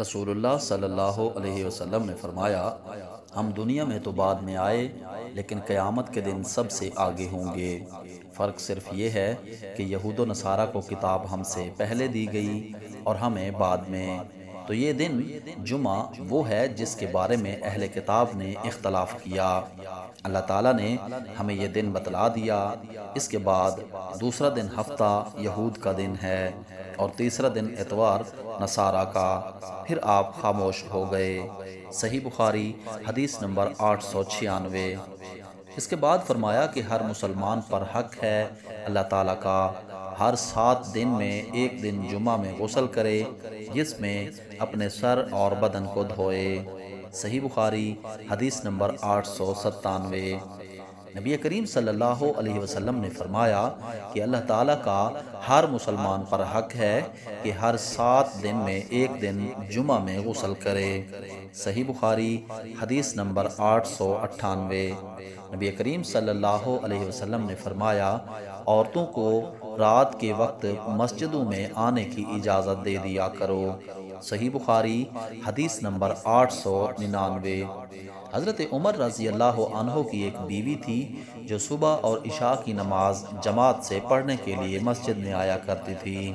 رسول اللہ صلی اللہ علیہ وسلم نے فرمایا، ہم دنیا میں تو بعد میں آئے لیکن قیامت کے دن سب سے آگے ہوں گے۔ فرق صرف یہ ہے کہ یہود و نصارہ کو کتاب ہم سے پہلے دی گئی اور ہمیں بعد میں۔ تو یہ دن جمعہ وہ ہے جس کے بارے میں اہل کتاب نے اختلاف کیا۔ اللہ تعالیٰ نے ہمیں یہ دن بتلا دیا۔ اس کے بعد دوسرا دن ہفتہ یہود کا دن ہے اور تیسرا دن اتوار نصارہ کا۔ پھر آپ خاموش ہو گئے۔ صحیح بخاری حدیث نمبر 896۔ اس کے بعد فرمایا کہ ہر مسلمان پر حق ہے اللہ تعالیٰ کا ہر 7 دن میں ایک دن جمعہ میں غسل کرے جس میں اپنے سر اور بدن کو دھوئے۔ صحیح بخاری حدیث نمبر 897۔ نبی کریم صلی اللہ علیہ وسلم نے فرمایا کہ اللہ تعالیٰ کا ہر مسلمان پر حق ہے کہ ہر 7 دن میں ایک دن جمعہ میں غسل کرے۔ صحیح بخاری حدیث نمبر 898۔ نبی کریم صلی اللہ علیہ وسلم نے فرمایا، عورتوں کو رات کے وقت مسجدوں میں آنے کی اجازت دے دیا کرو۔ صحیح بخاری حدیث نمبر 899۔ حضرت عمر رضی اللہ عنہ کی ایک بیوی تھی جو صبح اور عشاء کی نماز جماعت سے پڑھنے کے لیے مسجد میں آیا کرتی تھی۔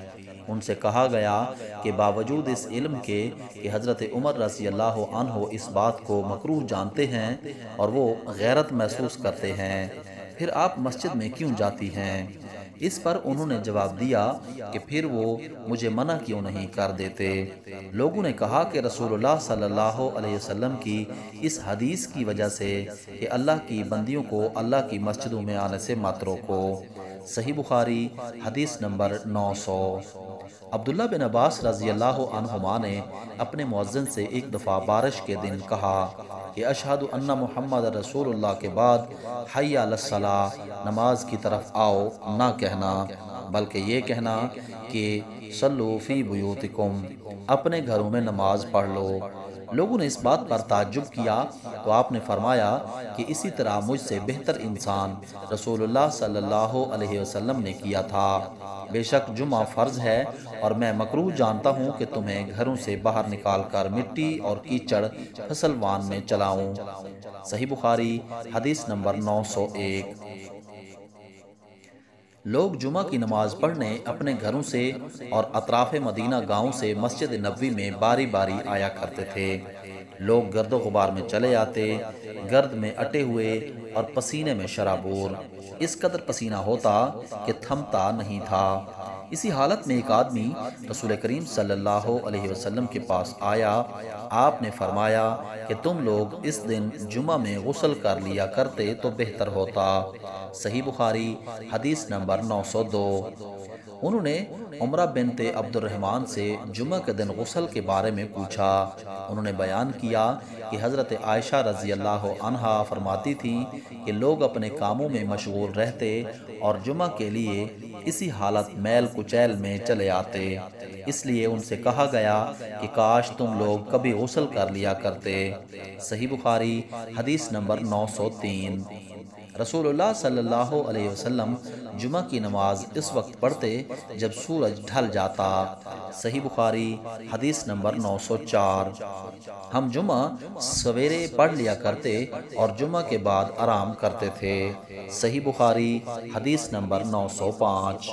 ان سے کہا گیا کہ باوجود اس علم کے کہ حضرت عمر رضی اللہ عنہ اس بات کو مکروہ جانتے ہیں اور وہ غیرت محسوس کرتے ہیں، پھر آپ مسجد میں کیوں جاتی ہیں؟ اس پر انہوں نے جواب دیا کہ پھر وہ مجھے منع کیوں نہیں کر دیتے؟ لوگوں نے کہا کہ رسول اللہ صلی اللہ علیہ وسلم کی اس حدیث کی وجہ سے کہ اللہ کی بندیوں کو اللہ کی مسجدوں میں آنے سے مت روکو۔ صحیح بخاری حدیث نمبر 900۔ عبداللہ بن عباس رضی اللہ عنہما نے اپنے مؤذن سے ایک دفعہ بارش کے دن کہا کہ اشہد ان محمد رسول اللہ کے بعد حی علی الصلاۃ، نماز کی طرف آؤ نہ کہنا بلکہ یہ کہنا کہ صلوا فی بیوتکم، اپنے گھروں میں نماز پڑھ لو۔ لوگوں نے اس بات پر تعجب کیا تو آپ نے فرمایا کہ اسی طرح مجھ سے بہتر انسان رسول اللہ صلی اللہ علیہ وسلم نے کیا تھا۔ بے شک جمعہ فرض ہے اور میں مکروہ جانتا ہوں کہ تمہیں گھروں سے باہر نکال کر مٹی اور کیچڑ فصل وان میں چلاؤں۔ صحیح بخاری حدیث نمبر 901۔ لوگ جمعہ کی نماز پڑھنے اپنے گھروں سے اور اطراف مدینہ گاؤں سے مسجد نبوی میں باری باری آیا کرتے تھے۔ لوگ گرد و غبار میں چلے آتے، گرد میں اٹے ہوئے اور پسینے میں شرابور۔ اس قدر پسینہ ہوتا کہ تھمتا نہیں تھا۔ اسی حالت میں ایک آدمی رسول کریم صلی اللہ علیہ وسلم کے پاس آیا۔ آپ نے فرمایا کہ تم لوگ اس دن جمعہ میں غسل کر لیا کرتے تو بہتر ہوتا۔ صحیح بخاری حدیث نمبر 902۔ انہوں نے عمرہ بنت عبد الرحمن سے جمعہ کے دن غسل کے بارے میں پوچھا۔ انہوں نے بیان کیا کہ حضرت عائشہ رضی اللہ عنہا فرماتی تھیں کہ لوگ اپنے کاموں میں مشغول رہتے اور جمعہ کے لیے اسی حالت میل کچیل میں چلے آتے، اس لیے ان سے کہا گیا کہ کاش تم لوگ کبھی غسل کر لیا کرتے۔ صحیح بخاری حدیث نمبر 903۔ رسول اللہ صلی اللہ علیہ وسلم جمعہ کی نماز اس وقت پڑھتے جب سورج ڈھل جاتا۔ صحیح بخاری حدیث نمبر 904۔ ہم جمعہ سویرے پڑھ لیا کرتے اور جمعہ کے بعد آرام کرتے تھے۔ صحیح بخاری حدیث نمبر 905۔